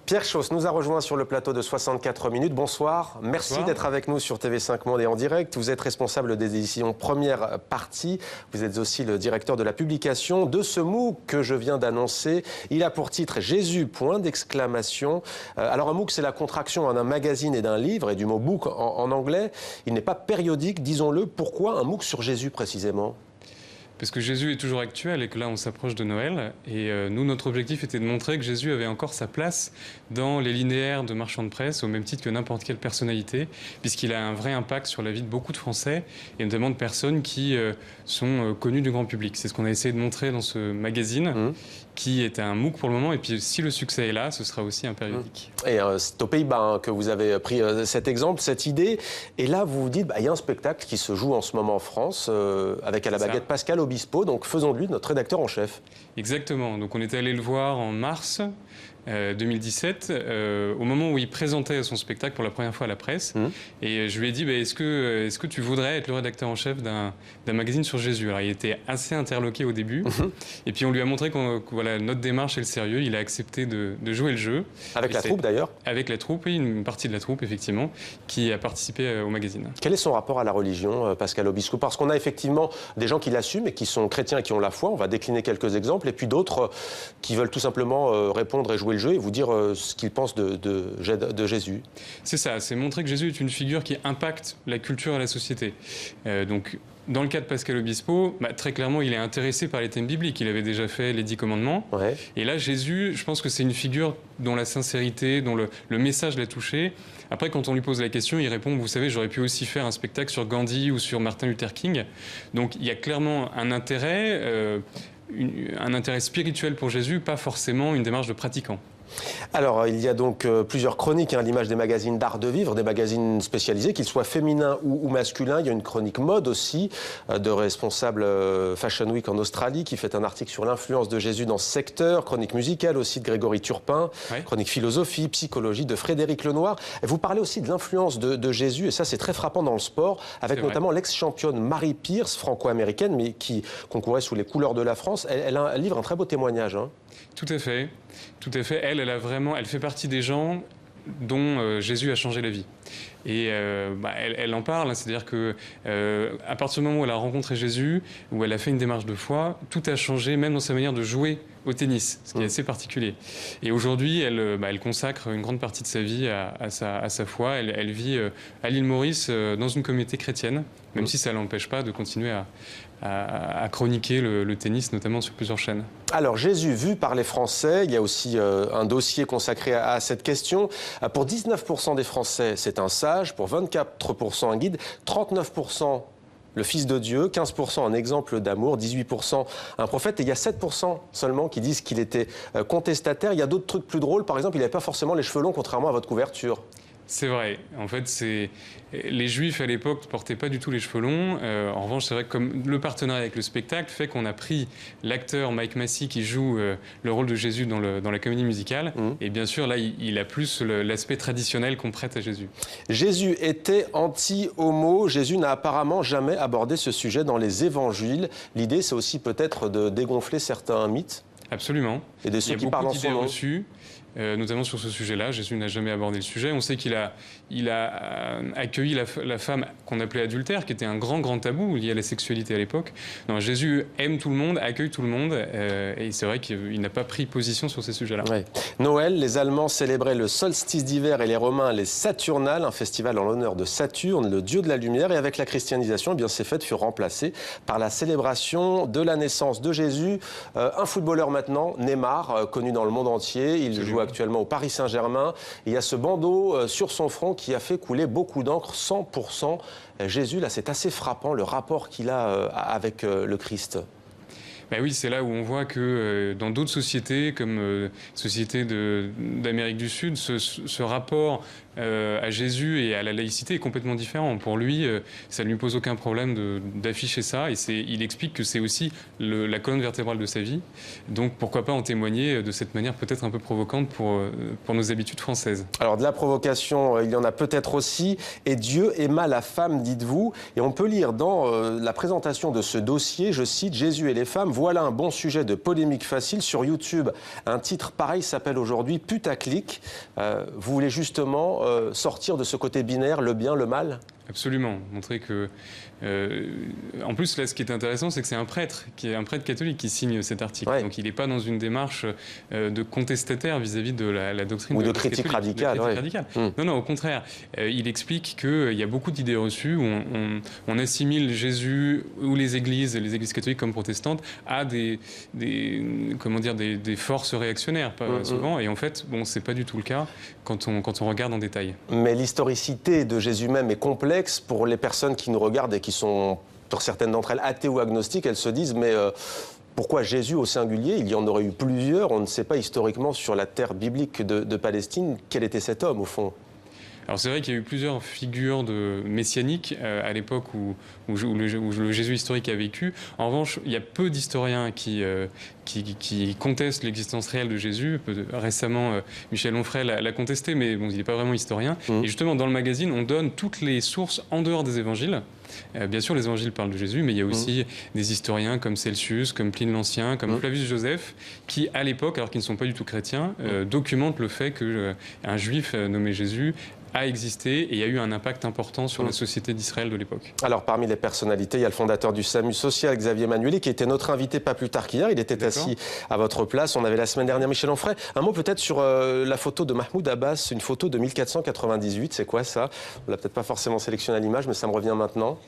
Pierre Chausse nous a rejoint sur le plateau de 64 minutes. Bonsoir, merci d'être avec nous sur TV5 Monde et en direct. Vous êtes responsable des éditions Première Partie. Vous êtes aussi le directeur de la publication de ce MOOC que je viens d'annoncer. Il a pour titre Jésus, point d'exclamation. Alors un MOOC, c'est la contraction d'un magazine et d'un livre et du mot book en anglais. Il n'est pas périodique, disons-le. Pourquoi un MOOC sur Jésus précisément ? Parce que Jésus est toujours actuel et que là, on s'approche de Noël. Et nous, notre objectif était de montrer que Jésus avait encore sa place dans les linéaires de marchands de presse, au même titre que n'importe quelle personnalité, puisqu'il a un vrai impact sur la vie de beaucoup de Français, et notamment de personnes qui sont connues du grand public. C'est ce qu'on a essayé de montrer dans ce magazine, qui est un MOOC pour le moment. Et puis, si le succès est là, ce sera aussi un périodique. Et c'est aux Pays-Bas que vous avez pris cet exemple, cette idée. Et là, vous vous dites, il y a un spectacle qui se joue en ce moment en France, avec à la baguette Pascal Obispo, donc faisons de lui notre rédacteur en chef. Exactement, donc on était allé le voir en mars 2017, au moment où il présentait son spectacle pour la première fois à la presse. Et je lui ai dit, est-ce que tu voudrais être le rédacteur en chef d'un magazine sur Jésus? Alors il était assez interloqué au début, et puis on lui a montré que voilà, notre démarche et le sérieux, il a accepté de jouer le jeu. Avec la troupe d'ailleurs? Avec la troupe, oui, une partie de la troupe effectivement, qui a participé au magazine. Quel est son rapport à la religion, Pascal Obispo? Parce qu'on a effectivement des gens qui l'assument et qui sont chrétiens et qui ont la foi, on va décliner quelques exemples, et puis d'autres qui veulent tout simplement répondre et jouer le jeu et vous dire ce qu'ils pensent de Jésus. C'est ça, c'est montrer que Jésus est une figure qui impacte la culture et la société. Donc, dans le cas de Pascal Obispo, très clairement, il est intéressé par les thèmes bibliques. Il avait déjà fait les 10 commandements. Ouais. Et là, Jésus, je pense que c'est une figure dont la sincérité, dont le message l'a touché. Après, quand on lui pose la question, il répond, vous savez, j'aurais pu aussi faire un spectacle sur Gandhi ou sur Martin Luther King. Donc, il y a clairement un intérêt spirituel pour Jésus, pas forcément une démarche de pratiquant. Alors, il y a donc plusieurs chroniques à l'image des magazines d'art de vivre, des magazines spécialisés, qu'ils soient féminins ou masculins. Il y a une chronique mode aussi, de responsable Fashion Week en Australie, qui fait un article sur l'influence de Jésus dans ce secteur. Chronique musicale aussi de Grégory Turpin. Ouais. Chronique philosophie, psychologie de Frédéric Lenoir. Et vous parlez aussi de l'influence de Jésus, et ça c'est très frappant dans le sport, avec notamment l'ex-championne Marie Pierce, franco-américaine, mais qui concourait sous les couleurs de la France. Elle livre un très beau témoignage. Hein. Tout à fait. Tout à fait. Elle fait partie des gens dont Jésus a changé la vie. Et elle en parle, c'est-à-dire que à partir du moment où elle a rencontré Jésus, où elle a fait une démarche de foi, tout a changé, même dans sa manière de jouer au tennis, ce qui est assez particulier. Et aujourd'hui, elle consacre une grande partie de sa vie à sa foi. Elle vit à l'île Maurice dans une communauté chrétienne, même si ça ne l'empêche pas de continuer à chroniquer le tennis, notamment sur plusieurs chaînes. Alors, Jésus vu par les Français, il y a aussi un dossier consacré à cette question. Pour 19% des Français, c'est un sage, pour 24% un guide, 39% le Fils de Dieu, 15% un exemple d'amour, 18% un prophète, et il y a 7% seulement qui disent qu'il était contestataire. Il y a d'autres trucs plus drôles, par exemple, il n'avait pas forcément les cheveux longs, contrairement à votre couverture. C'est vrai. En fait, les Juifs à l'époque ne portaient pas du tout les cheveux longs. En revanche, c'est vrai que comme le partenariat avec le spectacle fait qu'on a pris l'acteur Mike Massey qui joue le rôle de Jésus dans la comédie musicale. Et bien sûr, là, il a plus l'aspect traditionnel qu'on prête à Jésus. Jésus était anti-homo. Jésus n'a apparemment jamais abordé ce sujet dans les évangiles. L'idée, c'est aussi peut-être de dégonfler certains mythes. Absolument. Et de ceux qui parlent en son nom. Notamment sur ce sujet-là. Jésus n'a jamais abordé le sujet. On sait qu'il a accueilli la femme qu'on appelait adultère, qui était un grand tabou lié à la sexualité à l'époque. Non, Jésus aime tout le monde, accueille tout le monde, et c'est vrai qu'il n'a pas pris position sur ces sujets-là. Ouais. Noël, les Allemands célébraient le solstice d'hiver et les Romains les Saturnales, un festival en l'honneur de Saturne, le dieu de la lumière. Et avec la christianisation, eh bien, ces fêtes furent remplacées par la célébration de la naissance de Jésus. Un footballeur maintenant, Neymar, connu dans le monde entier, il joue actuellement au Paris Saint-Germain. Il y a ce bandeau sur son front qui a fait couler beaucoup d'encre, 100% Jésus. Là, c'est assez frappant, le rapport qu'il a avec le Christ. Ben oui, c'est là où on voit que dans d'autres sociétés, comme sociétés d'Amérique du Sud, ce rapport à Jésus et à la laïcité est complètement différent. Pour lui, ça ne lui pose aucun problème d'afficher ça. Et il explique que c'est aussi la colonne vertébrale de sa vie. Donc pourquoi pas en témoigner de cette manière peut-être un peu provocante pour nos habitudes françaises. Alors de la provocation, il y en a peut-être aussi. Et Dieu aima la femme, dites-vous. Et on peut lire dans la présentation de ce dossier, je cite, Jésus et les femmes voilà un bon sujet de polémique facile. Sur YouTube, un titre pareil s'appelle aujourd'hui Putaclic. Vous voulez justement sortir de ce côté binaire, le bien, le mal ? Absolument, montrer que... en plus, là, ce qui est intéressant, c'est que c'est un prêtre catholique qui signe cet article. Ouais. Donc il n'est pas dans une démarche de contestataire vis-à-vis de la doctrine ou de l'Église critique catholique, radicale. Non, non, au contraire. Il explique qu'il y a beaucoup d'idées reçues où on assimile Jésus ou les églises catholiques comme protestantes à des forces réactionnaires, souvent. Et en fait, bon, c'est pas du tout le cas quand on regarde en détail. Mais l'historicité de Jésus même est complexe pour les personnes qui nous regardent et qui sont, pour certaines d'entre elles, athées ou agnostiques. Elles se disent, mais pourquoi Jésus au singulier? Il y en aurait eu plusieurs. On ne sait pas historiquement sur la terre biblique de Palestine quel était cet homme, au fond. Alors c'est vrai qu'il y a eu plusieurs figures messianiques à l'époque où le Jésus historique a vécu. En revanche, il y a peu d'historiens qui contestent l'existence réelle de Jésus. Récemment, Michel Onfray l'a contesté, mais bon, il n'est pas vraiment historien. Et justement, dans le magazine, on donne toutes les sources en dehors des évangiles. Bien sûr, les évangiles parlent de Jésus, mais il y a aussi des historiens comme Celsius, comme Pline l'Ancien, comme Flavius Joseph, qui, à l'époque, alors qu'ils ne sont pas du tout chrétiens, documentent le fait qu'un juif nommé Jésus a existé et il y a eu un impact important sur la société d'Israël de l'époque. Alors, parmi les personnalités, il y a le fondateur du SAMU social, Xavier Manueli, qui était notre invité pas plus tard qu'hier. Il était assis à votre place. On avait la semaine dernière Michel Onfray. Un mot peut-être sur la photo de Mahmoud Abbas, une photo de 1498. C'est quoi ça? On l'a peut-être pas forcément sélectionné à l'image, mais ça me revient maintenant.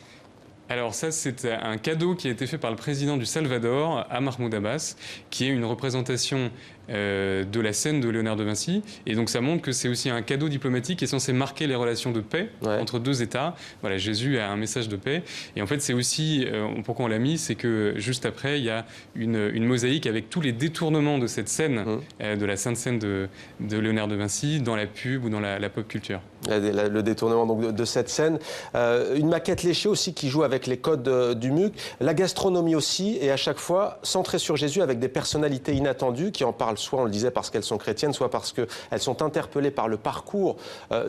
Alors ça, c'est un cadeau qui a été fait par le président du Salvador à Mahmoud Abbas, qui est une représentation de la scène de Léonard de Vinci. Et donc ça montre que c'est aussi un cadeau diplomatique qui est censé marquer les relations de paix entre deux États. Voilà, Jésus a un message de paix. Et en fait, c'est aussi, pourquoi on l'a mis, c'est que juste après, il y a une mosaïque avec tous les détournements de cette scène, de la Sainte Seine de Léonard de Vinci, dans la pub ou dans la pop culture. Le détournement donc, de cette scène. Une maquette léchée aussi qui joue avec les codes du MUC. La gastronomie aussi, et à chaque fois centrée sur Jésus avec des personnalités inattendues qui en parlent soit, on le disait, parce qu'elles sont chrétiennes, soit parce qu'elles sont interpellées par le parcours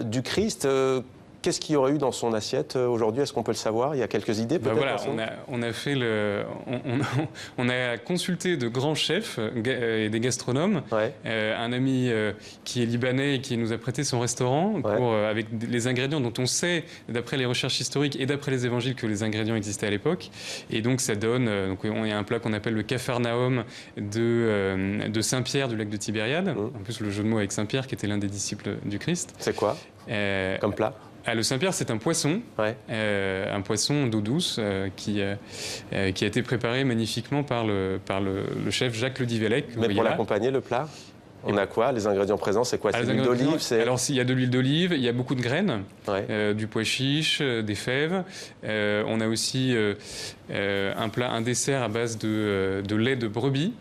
du Christ. Qu'est-ce qu'il y aurait eu dans son assiette aujourd'hui? Est-ce qu'on peut le savoir? Il y a quelques idées peut-être? Voilà, on a consulté de grands chefs et des gastronomes. Un ami qui est libanais et qui nous a prêté son restaurant avec les ingrédients dont on sait, d'après les recherches historiques et d'après les évangiles, que les ingrédients existaient à l'époque. Et donc ça donne, il y a un plat qu'on appelle le Capharnaüm de Saint-Pierre du lac de Tibériade. En plus, le jeu de mots avec Saint-Pierre qui était l'un des disciples du Christ. C'est quoi comme plat? Le Saint-Pierre, c'est un poisson d'eau douce qui a été préparé magnifiquement par le chef Jacques Ledivellec. Mais pour l'accompagner, le plat, on a quoi? Les ingrédients présents, c'est quoi? C'est l'huile d'olive? Alors, il y a de l'huile d'olive, il y a beaucoup de graines, du pois chiche, des fèves. On a aussi un dessert à base de lait de brebis.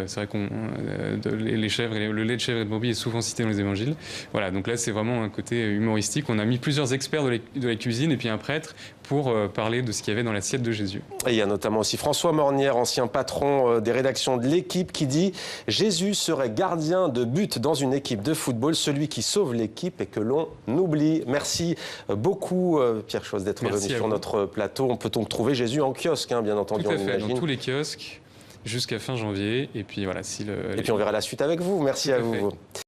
C'est vrai le lait de chèvre et de brebis est souvent cité dans les évangiles. Voilà, donc là c'est vraiment un côté humoristique. On a mis plusieurs experts de la cuisine et puis un prêtre pour parler de ce qu'il y avait dans l'assiette de Jésus. Et il y a notamment aussi François Mornière, ancien patron des rédactions de l'Équipe, qui dit « Jésus serait gardien de but dans une équipe de football, celui qui sauve l'équipe et que l'on oublie ». Merci beaucoup Pierre Chose d'être venu sur notre plateau. On peut donc trouver Jésus en kiosque, bien entendu. Tout à fait, dans tous les kiosques. Jusqu'à fin janvier. Et puis voilà. Et puis on verra la suite avec vous. Merci à vous.